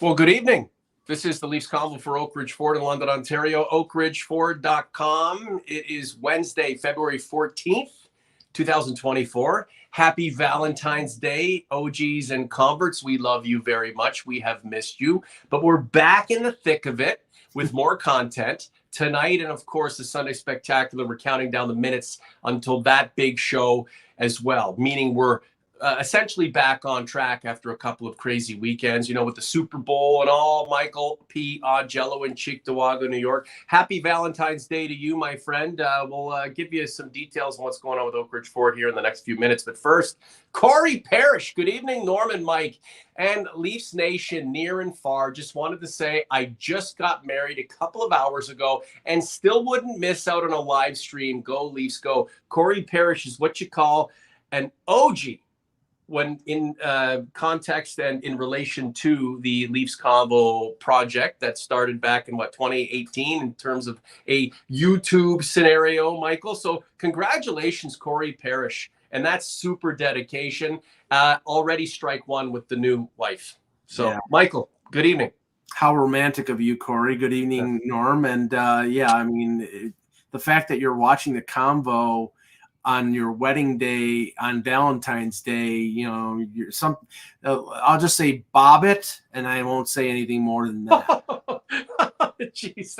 Well, good evening. This is the Leafs Convo for Oak Ridge Ford in London, Ontario, oakridgeford.com. It is Wednesday, February 14th, 2024. Happy Valentine's Day, OGs and converts. We love you very much. We have missed you, but we're back in the thick of it with more content tonight. And of course, the Sunday Spectacular. We're counting down the minutes until that big show as well, meaning we're essentially back on track after a couple of crazy weekends, with the Super Bowl and all. Michael P. Augello in Cheektowaga, New York. Happy Valentine's Day to you, my friend. We'll give you some details on what's going on with Oak Ridge Ford here in the next few minutes. But first, Corey Parrish. Good evening, Norman, Mike, and Leafs Nation near and far. Just wanted to say I just got married a couple of hours ago and still wouldn't miss out on a live stream. Go Leafs, go. Corey Parrish is what you call an OG when in context and in relation to the Leafs Convo project that started back in 2018 in terms of a YouTube scenario, Michael. So congratulations, Corey Parrish. And that's super dedication. Already strike one with the new wife. So yeah. Michael, good evening. How romantic of you, Corey. Good evening, Norm. And the fact that you're watching the Convo on your wedding day, on Valentine's Day, I'll just say bob it, and I won't say anything more than that. Jeez,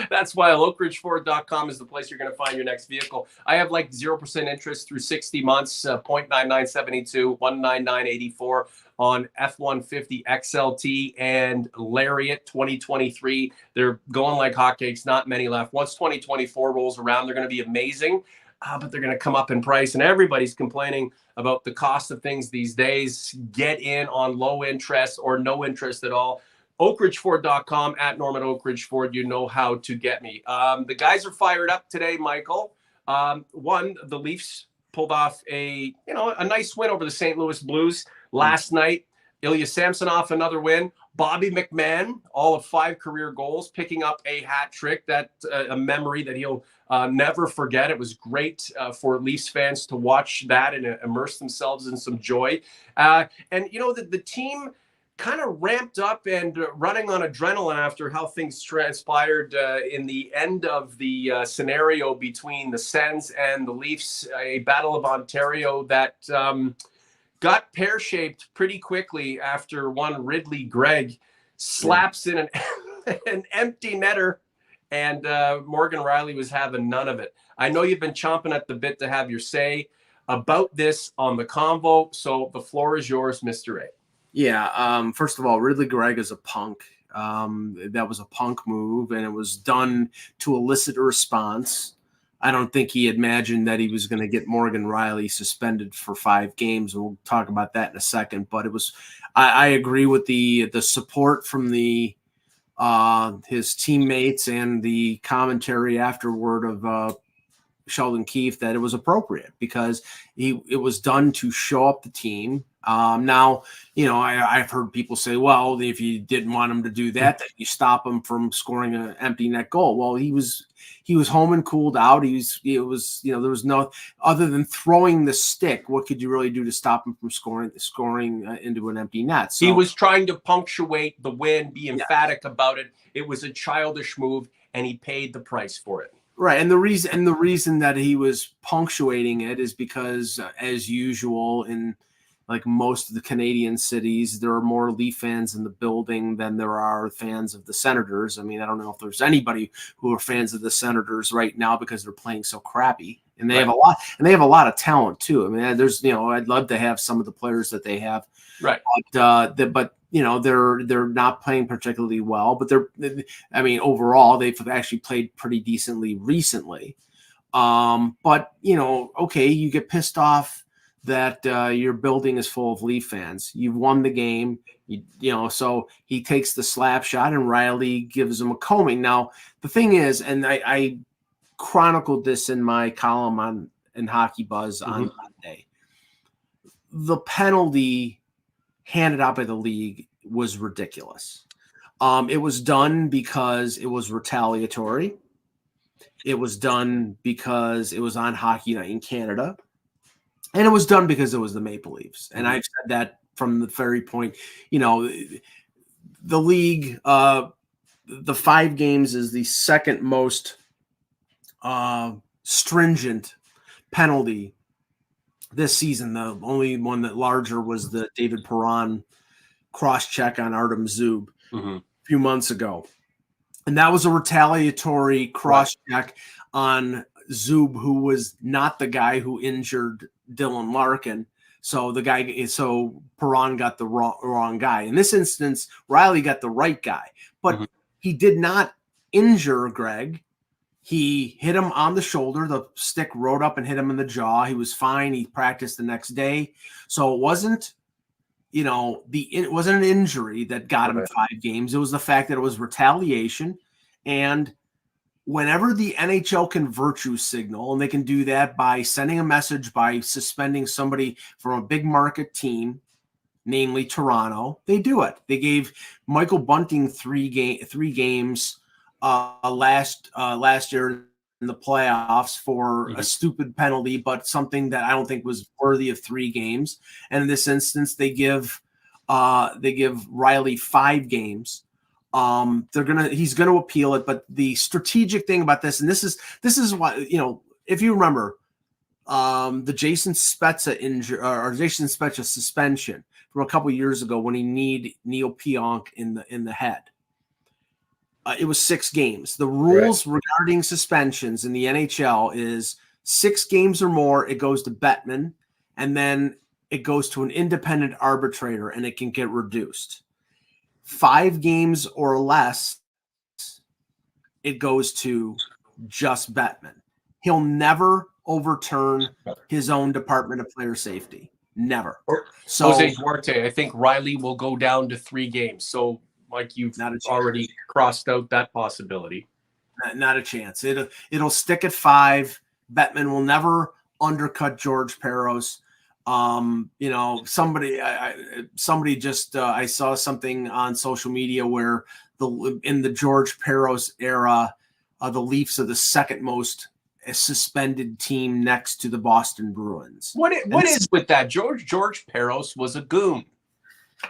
that's why oakridgeford.com is the place you're going to find your next vehicle. I have 0% interest through 60 months, 0.9972, 19984 on F-150 XLT and Lariat 2023. They're going like hotcakes, not many left. Once 2024 rolls around, they're going to be amazing. But they're going to come up in price, and everybody's complaining about the cost of things these days. Get in on low interest or no interest at all. oakridgeford.com, at Norman Oakridge Ford. You know how to get me. The guys are fired up today, Michael. One, the Leafs pulled off a nice win over the St. Louis Blues last night. Ilya Samsonov, another win. Bobby McMahon, all of 5 career goals, picking up a hat trick. That a memory that he'll never forget. It was great for Leafs fans to watch that and immerse themselves in some joy. And the team kind of ramped up and running on adrenaline after how things transpired in the end of the scenario between the Sens and the Leafs, a Battle of Ontario that got pear-shaped pretty quickly after one Rielly Gregg slaps in an empty netter, and Morgan Rielly was having none of it. I know you've been chomping at the bit to have your say about this on the Convo, so the floor is yours, Mr. A. Yeah, first of all, Rielly Gregg is a punk. That was a punk move, and it was done to elicit a response. I don't think he imagined that he was going to get Morgan Rielly suspended for 5 games. We'll talk about that in a second. But it was, I agree with the support from the his teammates and the commentary afterward of Sheldon Keefe that it was appropriate because it was done to show up the team. Now, I've heard people say, well, if you didn't want him to do that you stop him from scoring an empty net goal. Well, he was home and cooled out. There was no other than throwing the stick. What could you really do to stop him from scoring into an empty net? So, he was trying to punctuate the win, be emphatic about it. It was a childish move, and he paid the price for it. Right, and the reason that he was punctuating it is because, as usual, in most of the Canadian cities, there are more Leaf fans in the building than there are fans of the Senators. I mean, I don't know if there's anybody who are fans of the Senators right now because they're playing so crappy, and they have a lot of talent too. I mean, there's I'd love to have some of the players that they have, right? But they're not playing particularly well. But overall, they've actually played pretty decently recently. But okay, you get pissed off that your building is full of Leaf fans. You've won the game, so he takes the slap shot and Rielly gives him a combing. Now, the thing is, and I chronicled this in my column in Hockey Buzz on Monday, the penalty handed out by the league was ridiculous. It was done because it was retaliatory. It was done because it was on Hockey Night in Canada. And it was done because it was the Maple Leafs. And I've said that from the very point, the league, the 5 games is the second most stringent penalty this season. The only one that larger was the David Perron cross check on Artem Zub a few months ago. And that was a retaliatory cross check on Zub, who was not the guy who injured Dylan Larkin. So Perron got the wrong guy. In this instance, Rielly got the right guy, but he did not injure Greg. He hit him on the shoulder. The stick rode up and hit him in the jaw. He was fine. He practiced the next day. So it wasn't, it wasn't an injury that got him 5 games. It was the fact that it was retaliation. And whenever the NHL can virtue signal, and they can do that by sending a message by suspending somebody from a big market team, namely Toronto, they do it. They gave Michael Bunting 3 games last year in the playoffs for a stupid penalty, but something that I don't think was worthy of 3 games. And in this instance, they give Rielly 5 games. He's gonna appeal it, but the strategic thing about this, and this is why, if you remember, the Jason Spezza injury or Jason Spezza suspension from a couple years ago when he kneed Neil Pionk in the head. It was 6 games. The rules regarding suspensions in the NHL is 6 games or more, it goes to Bettman, and then it goes to an independent arbitrator, and it can get reduced. 5 games or less, it goes to just Bettman. He'll never overturn his own Department of Player Safety. Never. So Jose Duarte, I think Rielly will go down to 3 games. So, Mike, you've already crossed out that possibility. Not a chance. It'll stick at 5. Bettman will never undercut George Peros. Somebody just I saw something on social media where in the George Peros era, the Leafs are the second most suspended team next to the Boston Bruins. What is with that? George Peros was a goon.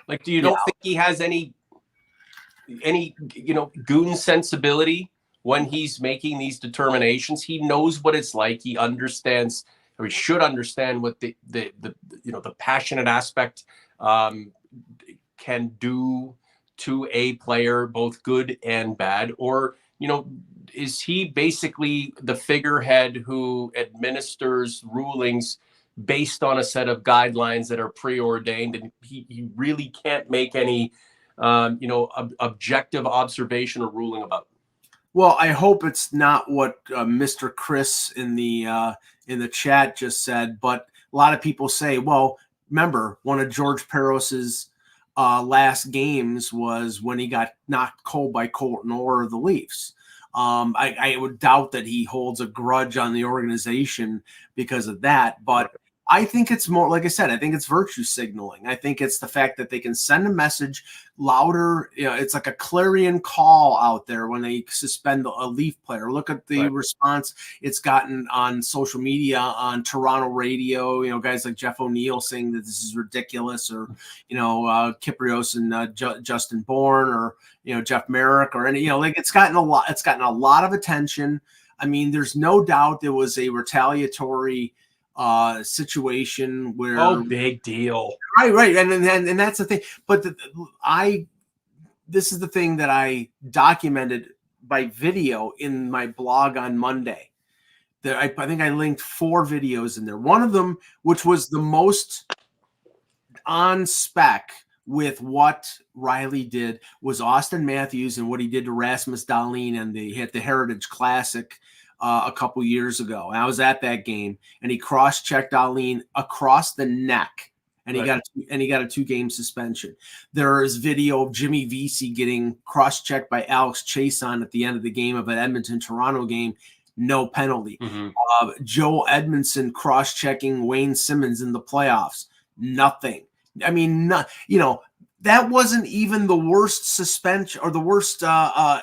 Like, do you don't think he has any goon sensibility when he's making these determinations? He knows what it's like. He understands, or he should understand, what the passionate aspect can do to a player, both good and bad. Or is he basically the figurehead who administers rulings based on a set of guidelines that are preordained, and he really can't make any objective observation or ruling about? Well, I hope it's not what Mr. Chris in the chat just said, but a lot of people say, well, remember, one of George Peros's last games was when he got knocked cold by Colton Orr of the Leafs. I would doubt that he holds a grudge on the organization because of that, but I think it's more, like I said, I think it's virtue signaling. I think it's the fact that they can send a message louder. It's like a clarion call out there when they suspend a Leaf player. Look at the response it's gotten on social media, on Toronto radio. Guys like Jeff O'Neill saying that this is ridiculous, or Kyprios and Justin Bourne, or Jeff Merrick, or any. It's gotten a lot. It's gotten a lot of attention. I mean, there's no doubt there was a retaliatory situation where big deal, right, and that's the thing. But this is the thing that I documented by video in my blog on Monday. I think I linked 4 videos in there. One of them, which was the most on spec with what Rielly did, was Austin Matthews and what he did to Rasmus Dahlin, and they hit the Heritage Classic a couple years ago. And I was at that game, and he cross-checked Dahlin across the neck, and he got a 2-game suspension. There is video of Jimmy Vesey getting cross-checked by Alex Chason at the end of the game of an Edmonton-Toronto game, no penalty. Joe Edmondson cross-checking Wayne Simmons in the playoffs, nothing. I mean, that wasn't even the worst suspension or the worst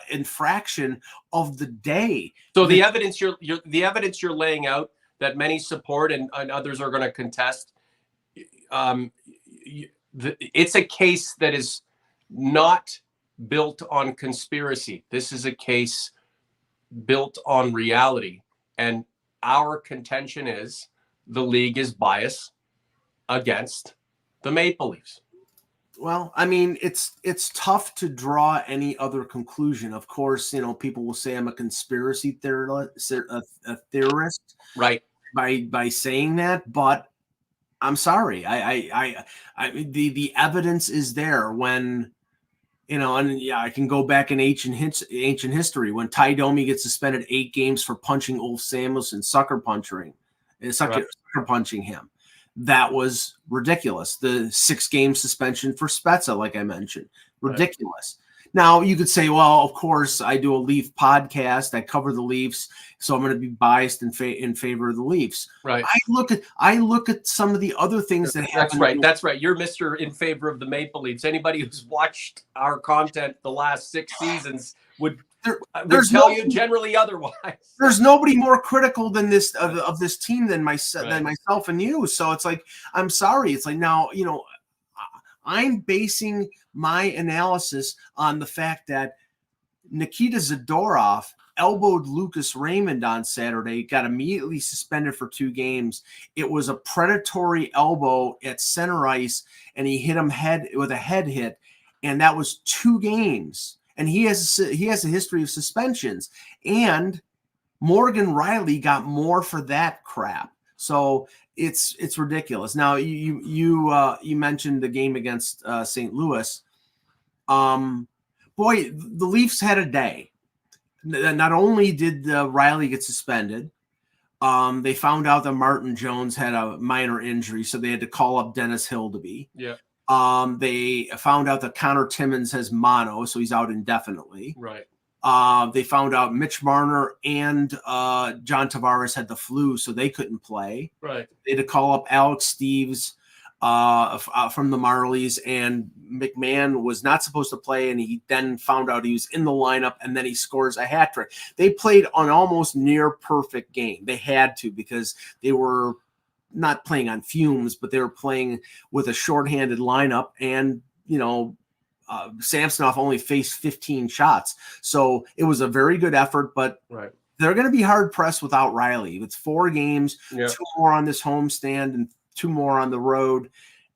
infraction of the day. So the evidence you're laying out that many support and others are going to contest, it's a case that is not built on conspiracy. This is a case built on reality. And our contention is the league is biased against the Maple Leafs. Well, I mean, it's tough to draw any other conclusion. Of course, people will say I'm a conspiracy theorist, Right. by saying that, but I'm sorry. I the evidence is there when, and yeah, I can go back in ancient history when Ty Domi gets suspended 8 games for punching Ulf Samuelsson, sucker punching him. That was ridiculous. The 6-game suspension for Spezza, like I mentioned, ridiculous. Right. Now you could say, well, of course, I do a Leaf podcast. I cover the Leafs, so I'm going to be biased in favor of the Leafs. Right. I look at some of the other things that happen. That's right. That's right. You're Mr. in favor of the Maple Leafs. Anybody who's watched our content the last 6 seasons would tell you generally otherwise. There's nobody more critical than this of this team than myself and you. So it's like, I'm sorry. It's like, now, I'm basing my analysis on the fact that Nikita Zadorov elbowed Lucas Raymond on Saturday, got immediately suspended for 2 games. It was a predatory elbow at center ice, and he hit him with a head hit, and that was 2 games. And he has a history of suspensions. And Morgan Rielly got more for that crap. So it's ridiculous. Now you mentioned the game against St. Louis. Boy, the Leafs had a day. Not only did Rielly get suspended, they found out that Martin Jones had a minor injury, so they had to call up Dennis Hildeby. Yeah. They found out that Connor Timmins has mono, so he's out indefinitely. Right. They found out Mitch Marner and John Tavares had the flu, so they couldn't play. Right. They had to call up Alex Steves from the Marlies, and McMahon was not supposed to play, and he then found out he was in the lineup, and then he scores a hat trick. They played an almost near perfect game. They had to, because they were not playing on fumes, but they were playing with a shorthanded lineup, and Samsonov only faced 15 shots. So it was a very good effort, but they're going to be hard pressed without Rielly. It's 4 games, 2 more on this homestand and 2 more on the road.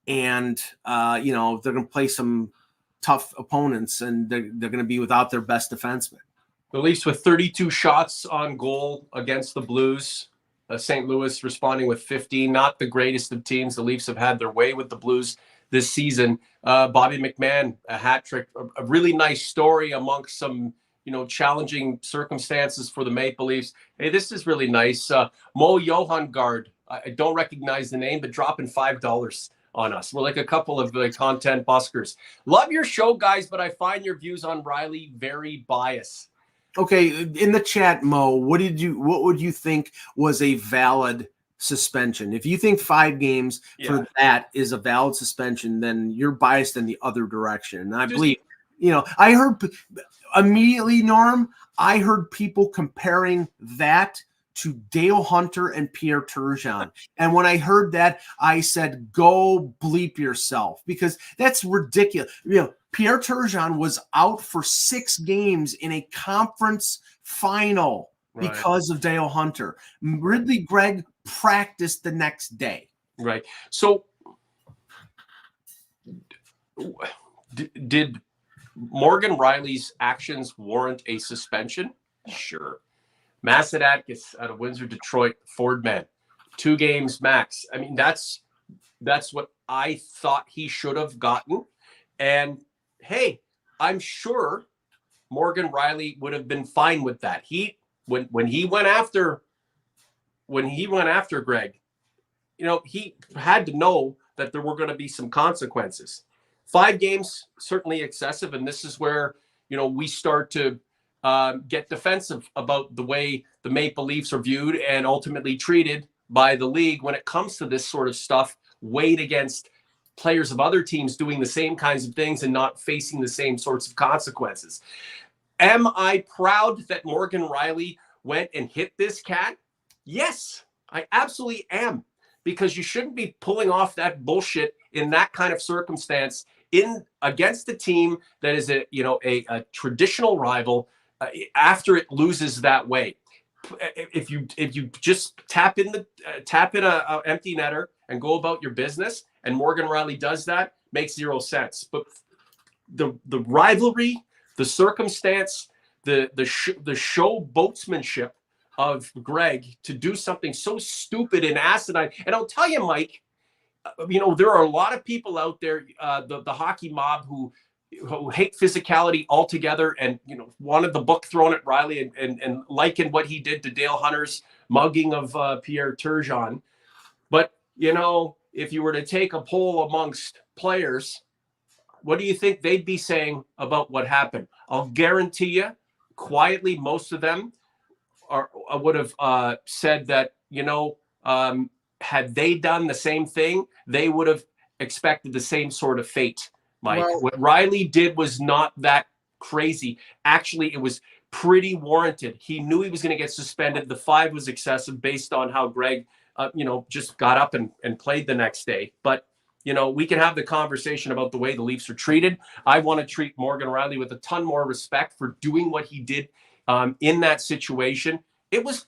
And, they're going to play some tough opponents, and they're going to be without their best defenseman. The Leafs with 32 shots on goal against the Blues. St. Louis responding with 15. Not the greatest of teams. The Leafs have had their way with the Blues this season. Bobby McMahon, a hat trick, a really nice story amongst some, challenging circumstances for the Maple Leafs. Hey, this is really nice. Mo Johangard, I don't recognize the name, but dropping $5 on us. We're like a couple of content buskers. Love your show, guys, but I find your views on Rielly very biased. Okay, in the chat, Mo, what would you think was a valid suspension? If you think 5 games for that is a valid suspension, then you're biased in the other direction. And I believe, I heard immediately, Norm, I heard people comparing that to Dale Hunter and Pierre Turgeon. And when I heard that, I said, go bleep yourself, because that's ridiculous. Pierre Turgeon was out for 6 games in a conference final because of Dale Hunter. Ridley Gregg practiced the next day. Right. So did Morgan Rielly's actions warrant a suspension? Sure. Massadakis out of Windsor, Detroit, Ford man, 2 games max. I mean, that's what I thought he should have gotten. And hey, I'm sure Morgan Rielly would have been fine with that. When he went after Greg, he had to know that there were going to be some consequences. 5 games, certainly excessive, and this is where we start to get defensive about the way the Maple Leafs are viewed and ultimately treated by the league when it comes to this sort of stuff, weighed against players of other teams doing the same kinds of things and not facing the same sorts of consequences. Am I proud that Morgan Rielly went and hit this cat? Yes, I absolutely am, because you shouldn't be pulling off that bullshit in that kind of circumstance in against a team that is a traditional rival after it loses that way. If you just tap in a empty netter and go about your business, and Morgan Rielly does that, makes zero sense. But the rivalry, the circumstance, the show boatsmanship of Greg to do something so stupid and asinine. And I'll tell you, Mike, there are a lot of people out there, the hockey mob, who hate physicality altogether, and wanted the book thrown at Rielly and likened what he did to Dale Hunter's mugging of Pierre Turgeon. But if you were to take a poll amongst players, what do you think they'd be saying about what happened? I'll guarantee you, quietly, most of them would have said that had they done the same thing, they would have expected the same sort of fate. Mike, what Rielly did was not that crazy. Actually, it was pretty warranted. He knew he was going to get suspended. The 5 was excessive based on how Greg, just got up and played the next day. But, we can have the conversation about the way the Leafs are treated. I want to treat Morgan Rielly with a ton more respect for doing what he did in that situation. It was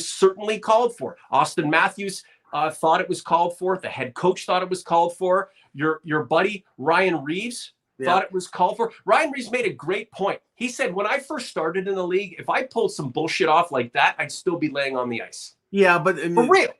certainly called for. Austin Matthews thought it was called for. The head coach thought it was called for. Your buddy Ryan Reeves thought it was called for. Ryan Reeves made a great point. He said, when I first started in the league, if I pulled some bullshit off like that, I'd still be laying on the ice. Yeah, but for real.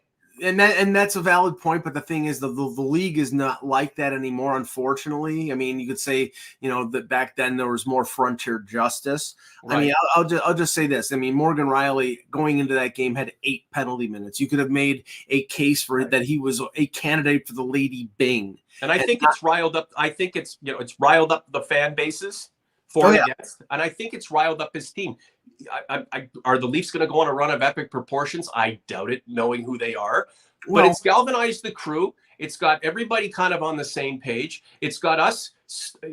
And that's a valid point, but the thing is, the league is not like that anymore, unfortunately. I mean, you could say, that back then there was more frontier justice. Right. I mean, I'll just say this. I mean, Morgan Rielly going into that game had 8 penalty minutes. You could have made a case for it that he was a candidate for the Lady Byng. And I think it's riled up. I think it's riled up the fan bases for and against, and I think it's riled up his team. Are the Leafs going to go on a run of epic proportions? I doubt it, knowing who they are. But it's galvanized the crew. It's got everybody kind of on the same page. It's got us.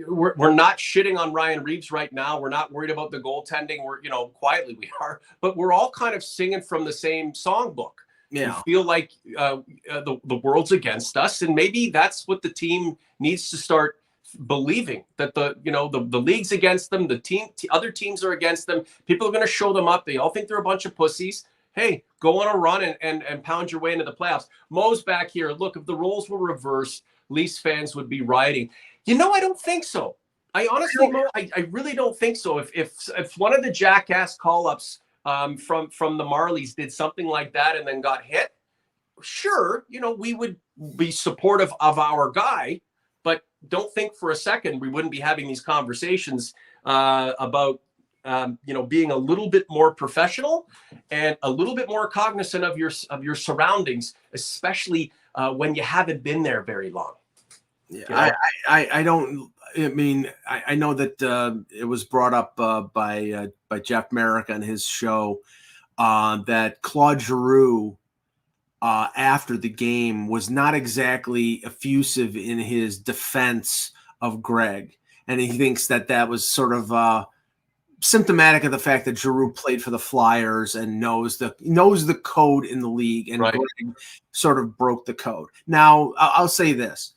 We're not shitting on Ryan Reeves right now. We're not worried about the goaltending. We're, quietly we are. But we're all kind of singing from the same songbook. Yeah. We feel like the world's against us. And maybe that's what the team needs to start believing, that the league's against them, other teams are against them. People are going to show them up. They all think they're a bunch of pussies. Hey, go on a run and pound your way into the playoffs. Mo's back here. Look, if the roles were reversed, Leafs fans would be rioting. I don't think so. I honestly, Mo, I really don't think so. If one of the jackass call-ups from the Marlies did something like that and then got hit, sure, we would be supportive of our guy. But don't think for a second we wouldn't be having these conversations about, being a little bit more professional and a little bit more cognizant of your surroundings, especially when you haven't been there very long. Yeah, I don't. I mean, I know that it was brought up by Jeff Merrick on his show that Claude Giroux, after the game, was not exactly effusive in his defense of Greg. And he thinks that was sort of symptomatic of the fact that Giroux played for the Flyers and knows the code in the league, and right. Greg sort of broke the code. Now, I'll say this,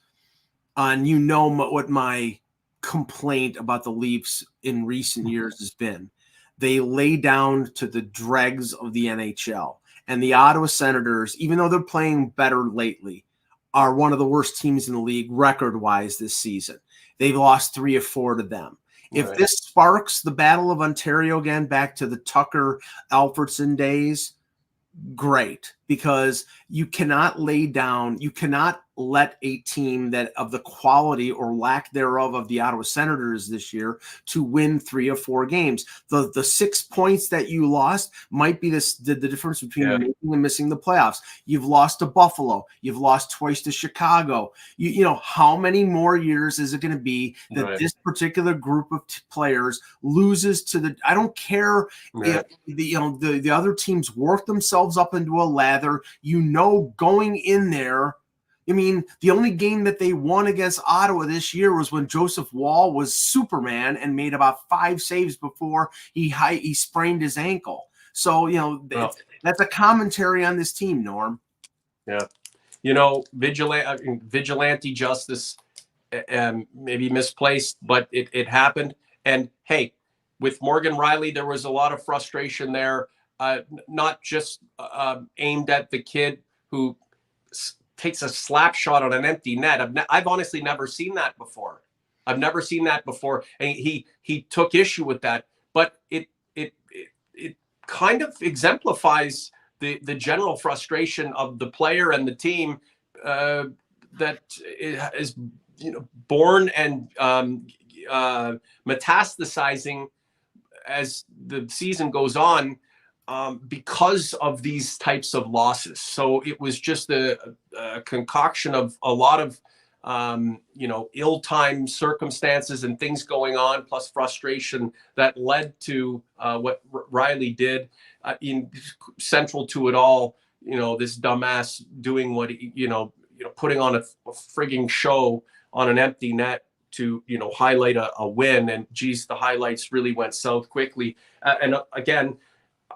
and what my complaint about the Leafs in recent years has been. They lay down to the dregs of the NHL. And the Ottawa Senators, even though they're playing better lately, are one of the worst teams in the league record-wise this season. They've lost 3 or 4 to them. Right. If this sparks the Battle of Ontario again back to the Tucker Alfredson days, great, because you cannot let a team that of the quality or lack thereof of the Ottawa Senators this year to win 3 or 4 games. The 6 points that you lost might be the difference between making and missing the playoffs. You've lost to Buffalo. You've lost twice to Chicago. You know how many more years is it going to be that this particular group of players loses to the? I don't care if the other teams work themselves up into a lather. Going in there. I mean, the only game that they won against Ottawa this year was when Joseph Wall was Superman and made about 5 saves before he sprained his ankle. So, that's a commentary on this team, Norm. Yeah. Vigilante justice maybe misplaced, but it happened. And hey, with Morgan Rielly, there was a lot of frustration there, not just aimed at the kid who takes a slap shot on an empty net. I've honestly never seen that before. I've never seen that before, and he took issue with that. But it kind of exemplifies the general frustration of the player and the team that is born and metastasizing as the season goes on because of these types of losses. So it was just a concoction of a lot of ill-timed circumstances and things going on, plus frustration that led to what Rielly did. Central to it all, this dumbass doing what putting on a frigging show on an empty net to highlight a win, and geez, the highlights really went south quickly. And again,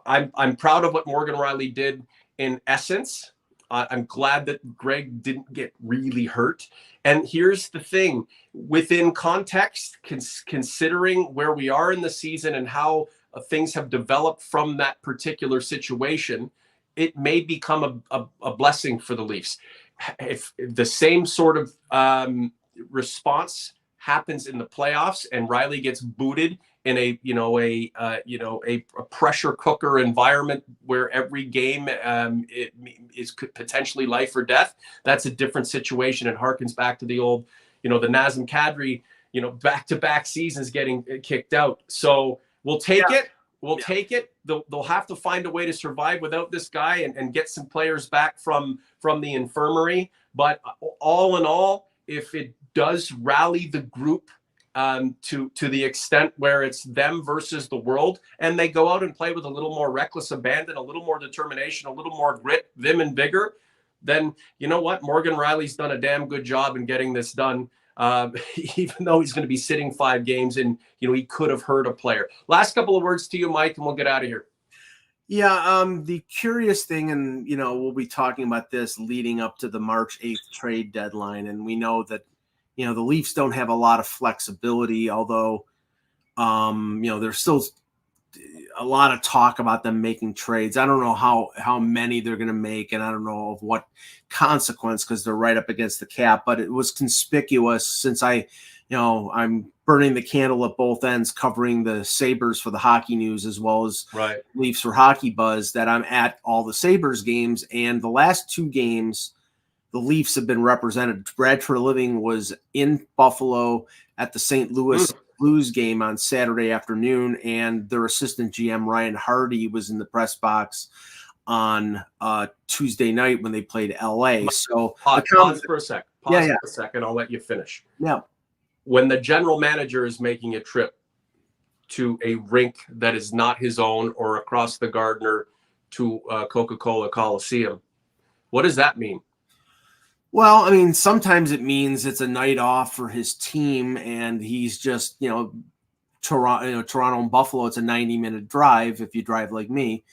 I'm proud of what Morgan Rielly did in essence. I'm glad that Greg didn't get really hurt. And here's the thing, within context, considering where we are in the season and how things have developed from that particular situation, it may become a blessing for the Leafs. If the same sort of response happens in the playoffs and Rielly gets booted in a pressure cooker environment where every game it is potentially life or death, that's a different situation. It harkens back to the old, the Nazem Kadri, back-to-back seasons getting kicked out. So we'll take it. We'll take it. They'll have to find a way to survive without this guy and get some players back from the infirmary. But all in all, if it does rally the group to the extent where it's them versus the world, and they go out and play with a little more reckless abandon, a little more determination, a little more grit, vim, and vigor, then you know what? Morgan Rielly's done a damn good job in getting this done. Even though he's going to be sitting 5 games and, he could have hurt a player. Last couple of words to you, Mike, and we'll get out of here. Yeah. The curious thing, and, we'll be talking about this leading up to the March 8th trade deadline. And we know that, the Leafs don't have a lot of flexibility, although, there's still a lot of talk about them making trades. I don't know how many they're going to make, and I don't know of what consequence, because they're right up against the cap. But it was conspicuous since I'm burning the candle at both ends, covering the Sabres for the Hockey News as well as Leafs for Hockey Buzz, that I'm at all the Sabres games. And the last 2 games, the Leafs have been represented. Brad Treliving was in Buffalo at the St. Louis Blues game on Saturday afternoon, and their assistant GM Ryan Hardy was in the press box on Tuesday night when they played LA. So pause for a sec. For a second. I'll let you finish. Yeah. When the general manager is making a trip to a rink that is not his own or across the Gardner to Coca-Cola Coliseum, what does that mean? Well, I mean, sometimes it means it's a night off for his team, and he's just, Toronto and Buffalo, it's a 90-minute drive if you drive like me.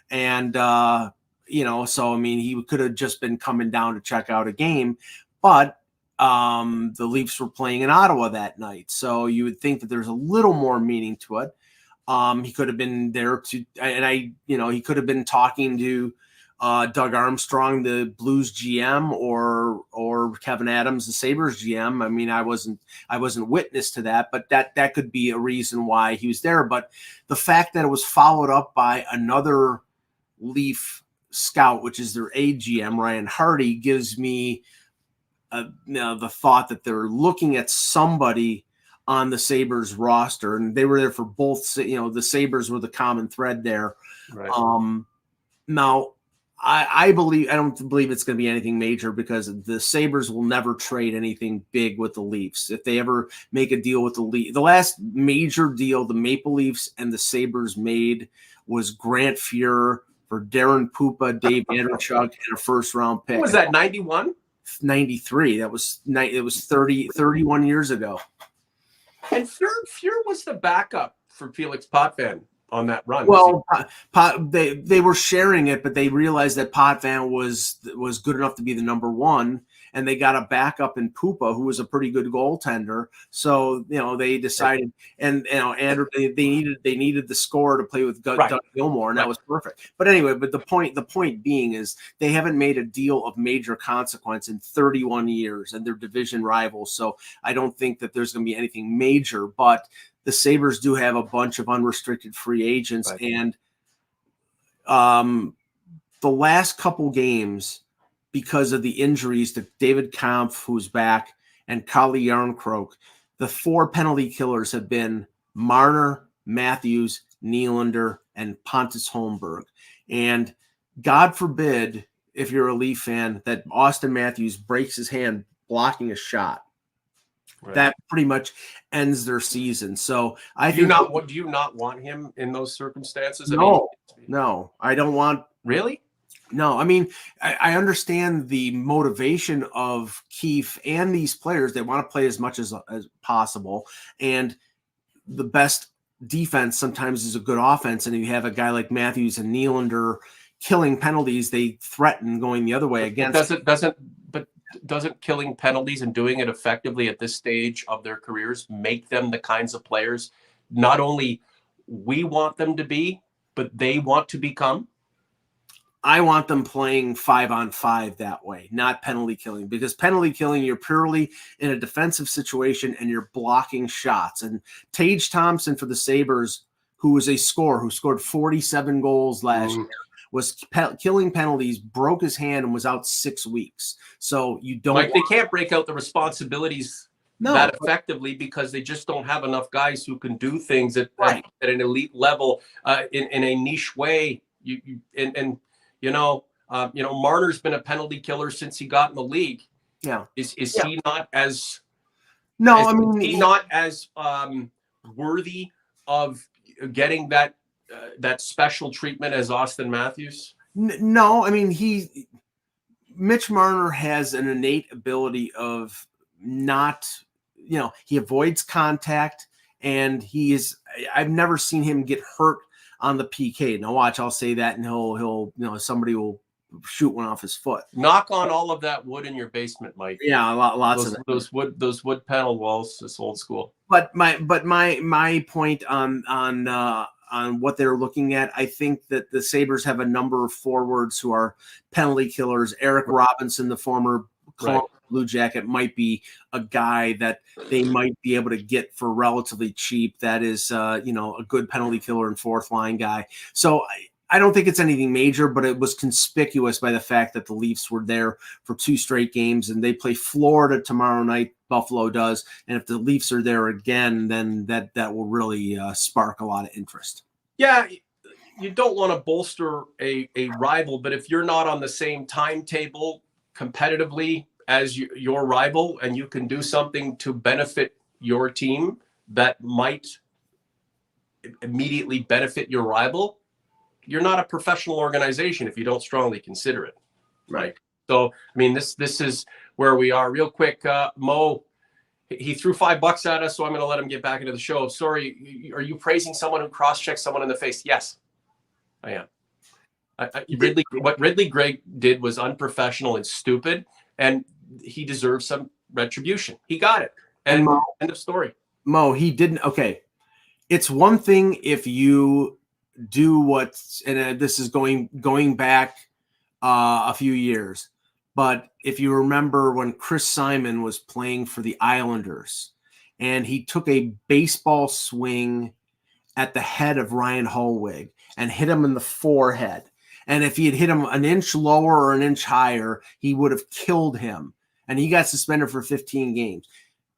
And, so, I mean, he could have just been coming down to check out a game, but the Leafs were playing in Ottawa that night. So you would think that there's a little more meaning to it. He could have been there he could have been talking to Doug Armstrong, the Blues GM, or Kevin Adams, the Sabres GM. I mean, I wasn't witness to that, but that could be a reason why he was there. But the fact that it was followed up by another Leaf scout, which is their AGM, Ryan Hardy, gives me the thought that they're looking at somebody on the Sabres roster, and they were there for both. The Sabres were the common thread there. Right. Now, I don't believe it's going to be anything major, because the Sabres will never trade anything big with the Leafs. If they ever make a deal with the Leafs, the last major deal the Maple Leafs and the Sabres made was Grant Fuhr for Darren Pupa, Dave Andrechuk, and a first-round pick. What was that, 91? 93. It was 31 years ago. And Fuhr was the backup for Felix Potvin on that run. Well, they were sharing it, but they realized that Potvin was good enough to be the number 1, and they got a backup in Pupa, who was a pretty good goaltender. So they decided, and Andrew, they needed the scorer to play with Doug Gilmour, and that was perfect. But anyway, the point being is they haven't made a deal of major consequence in 31 years, and they're division rivals. So I don't think that there's going to be anything major, but the Sabres do have a bunch of unrestricted free agents, and the last couple games, because of the injuries to David Kampf, who's back, and Kalle Järnkrok, the 4 penalty killers have been Marner, Matthews, Nylander, and Pontus Holmberg. And God forbid, if you're a Leaf fan, that Austin Matthews breaks his hand blocking a shot. Right. That pretty much ends their season. So do you not want him in those circumstances? No, I don't want. Really? No, I mean, I understand the motivation of Keefe and these players. They want to play as much as possible, and the best defense sometimes is a good offense. And if you have a guy like Matthews and Nylander killing penalties, they threaten going the other way against. Doesn't killing penalties and doing it effectively at this stage of their careers make them the kinds of players not only we want them to be, but they want to become? I want them playing 5-on-5 that way, not penalty killing, because penalty killing, you're purely in a defensive situation and you're blocking shots. And Tage Thompson for the Sabres, who was a scorer, who scored 47 goals last year, was killing penalties, broke his hand, and was out 6 weeks. So you don't. Like, they can't break out the responsibilities that effectively because they just don't have enough guys who can do things at an elite level in a niche way. Marner's been a penalty killer since he got in the league. Yeah, is he not as? No, I mean, he's not as worthy of getting that special treatment as Austin Matthews? No, I mean, Mitch Marner has an innate ability of not, he avoids contact, and I've never seen him get hurt on the PK. Now watch, I'll say that, and he'll somebody will shoot one off his foot. Knock on all of that wood in your basement, Mike. Yeah, lots of those wood panel walls. It's old school. But my point on what they're looking at, I think that the Sabres have a number of forwards who are penalty killers. Eric Robinson, the former Blue Jacket, might be a guy that they might be able to get for relatively cheap. That is, a good penalty killer and fourth line guy. So I don't think it's anything major, but it was conspicuous by the fact that the Leafs were there for 2 straight games, and they play Florida tomorrow night. Buffalo does. And if the Leafs are there again, then that will really spark a lot of interest. Yeah, you don't want to bolster a rival, but if you're not on the same timetable competitively as your rival, and you can do something to benefit your team that might immediately benefit your rival, you're not a professional organization if you don't strongly consider it. Right. So, I mean, this is where we are. Real quick, Mo, he threw $5 at us, so I'm going to let him get back into the show. Sorry, are you praising someone who cross-checks someone in the face? Yes, I am. What Ridley Gregg did was unprofessional and stupid, and he deserves some retribution. He got it. And Mo, end of story. Mo, he didn't. Okay. It's one thing if you do what, and this is going back a few years, but if you remember when Chris Simon was playing for the Islanders and he took a baseball swing at the head of Ryan Holwig and hit him in the forehead, and if he had hit him an inch lower or an inch higher, he would have killed him, and he got suspended for 15 games.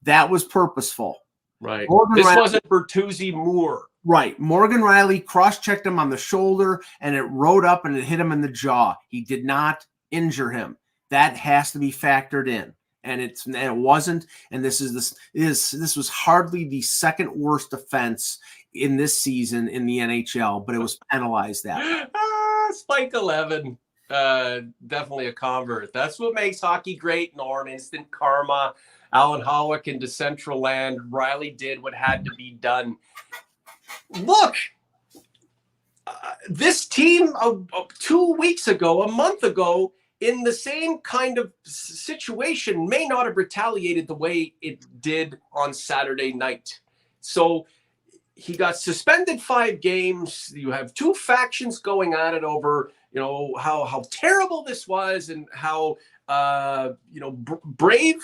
That was purposeful. Right. Wasn't Bertuzzi Moore. Right. Morgan Rielly cross-checked him on the shoulder, and it rode up and it hit him in the jaw. He did not injure him. That has to be factored in, and it wasn't. And this was hardly the second worst offense in this season in the NHL, but it was penalized that. Spike 11, definitely a convert. That's what makes hockey great, Norm. Instant karma. Alan Howick into Central Land. Rielly did what had to be done. Look, this team 2 weeks ago, a month ago, in the same kind of situation, may not have retaliated the way it did on Saturday night. So he got suspended 5 games. You have 2 factions going at it over, how terrible this was and how, brave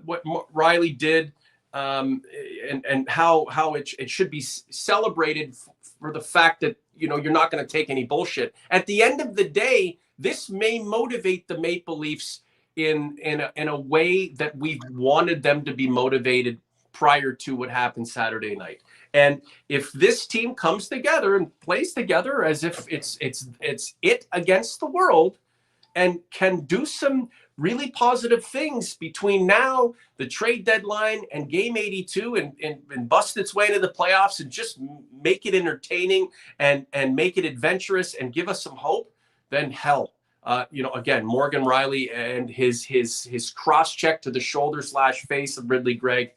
what Rielly did, and how it should be celebrated for the fact that, you're not going to take any bullshit. At the end of the day, this may motivate the Maple Leafs in a way that we wanted them to be motivated prior to what happened Saturday night. And if this team comes together and plays together as if it's it against the world, and can do some really positive things between now, the trade deadline, and game 82, and bust its way into the playoffs and just make it entertaining and make it adventurous and give us some hope, then hell, again, Morgan Rielly and his cross check to the shoulder / face of Rielly Greig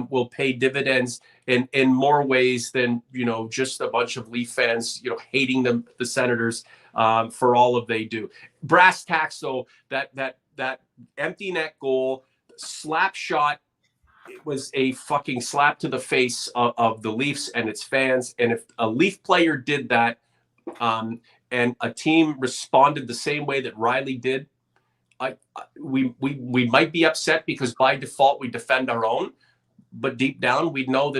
will pay dividends in more ways than, just a bunch of Leaf fans, hating the Senators for all of they do. Brass tacks, though, that empty net goal, slap shot, it was a fucking slap to the face of the Leafs and its fans. And if a Leaf player did that, and a team responded the same way that Rielly did, we might be upset because by default we defend our own. But deep down, we know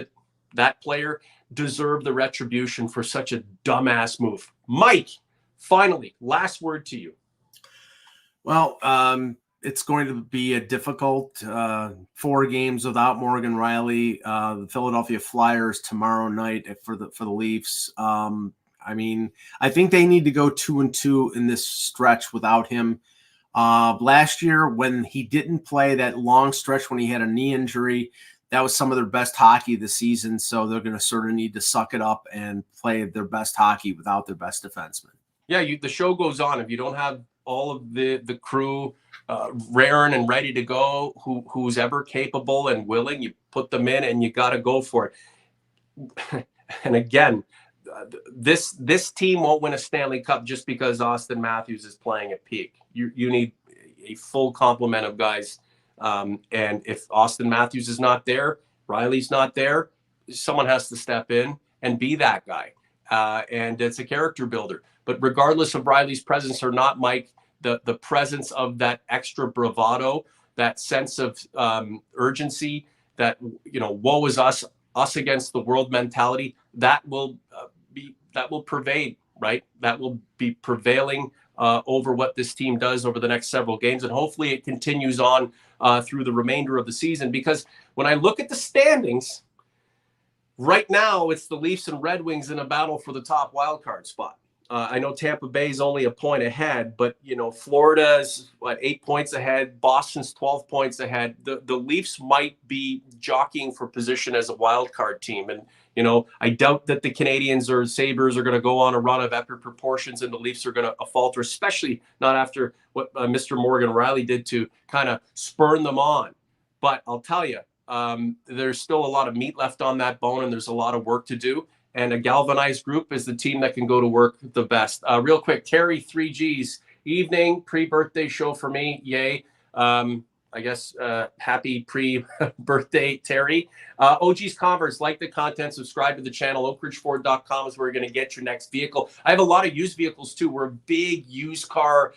that player deserved the retribution for such a dumbass move. Mike, finally, last word to you. Well, it's going to be a difficult 4 games without Morgan Rielly. The Philadelphia Flyers tomorrow night for the Leafs. I think they need to go 2-2 in this stretch without him. Last year, when he didn't play that long stretch when he had a knee injury, that was some of their best hockey this season. So they're going to sort of need to suck it up and play their best hockey without their best defenseman. Yeah, the show goes on. If you don't have all of the crew raring and ready to go, who's ever capable and willing, you put them in and you got to go for it. And again, this team won't win a Stanley Cup just because Austin Matthews is playing at peak. You need a full complement of guys. And if Austin Matthews is not there, Rielly's not there, someone has to step in and be that guy. And it's a character builder. But regardless of Rielly's presence or not, Mike, the presence of that extra bravado, that sense of urgency, that, woe is us against the world mentality, that will pervade, right? That will be prevailing over what this team does over the next several games. And hopefully it continues on through the remainder of the season. Because when I look at the standings, right now it's the Leafs and Red Wings in a battle for the top wildcard spot. I know Tampa Bay is only a point ahead, but, Florida's 8 points ahead. Boston's 12 points ahead. The Leafs might be jockeying for position as a wild card team. And, I doubt that the Canadians or Sabres are going to go on a run of epic proportions and the Leafs are going to falter, especially not after what Mr. Morgan Rielly did to kind of spurn them on. But I'll tell you, there's still a lot of meat left on that bone and there's a lot of work to do. And a galvanized group is the team that can go to work the best. Real quick, Terry, 3Gs, evening, pre-birthday show for me. Yay. I guess happy pre-birthday, Terry. OG's Converse, like the content, subscribe to the channel. OakRidgeFord.com is where you're going to get your next vehicle. I have a lot of used vehicles too. We're a big used car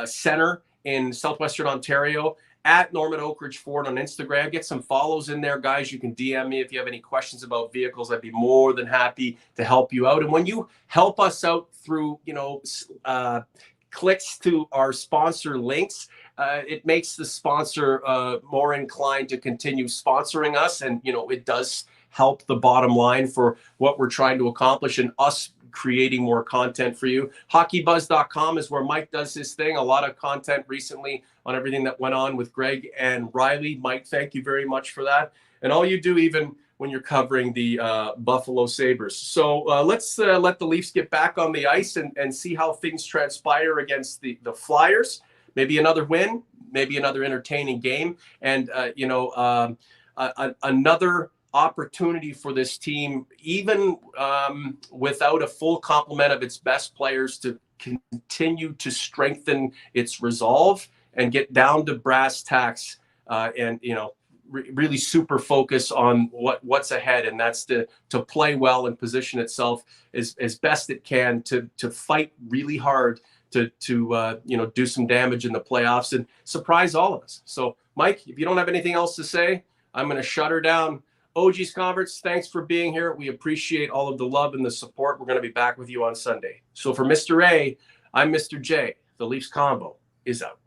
center in Southwestern Ontario. At Norman Oak Ridge Ford on Instagram. Get some follows in there, guys. You can DM me if you have any questions about vehicles. I'd be more than happy to help you out. And when you help us out through, clicks to our sponsor links, it makes the sponsor more inclined to continue sponsoring us. And, it does help the bottom line for what we're trying to accomplish and us creating more content for you. HockeyBuzz.com is where Mike does his thing. A lot of content recently on everything that went on with Greig and Rielly. Mike, thank you very much for that. And all you do, even when you're covering the Buffalo Sabres. So let's let the Leafs get back on the ice and see how things transpire against the Flyers. Maybe another win, maybe another entertaining game. And, another opportunity for this team, even without a full complement of its best players, to continue to strengthen its resolve and get down to brass tacks, and really super focus on what's ahead, and that's to play well and position itself as best it can to fight really hard to do some damage in the playoffs and surprise all of us. So, Mike, if you don't have anything else to say, I'm going to shut her down. OG's Converts, thanks for being here. We appreciate all of the love and the support. We're going to be back with you on Sunday. So for Mr. A, I'm Mr. J. The Leafs Convo is out.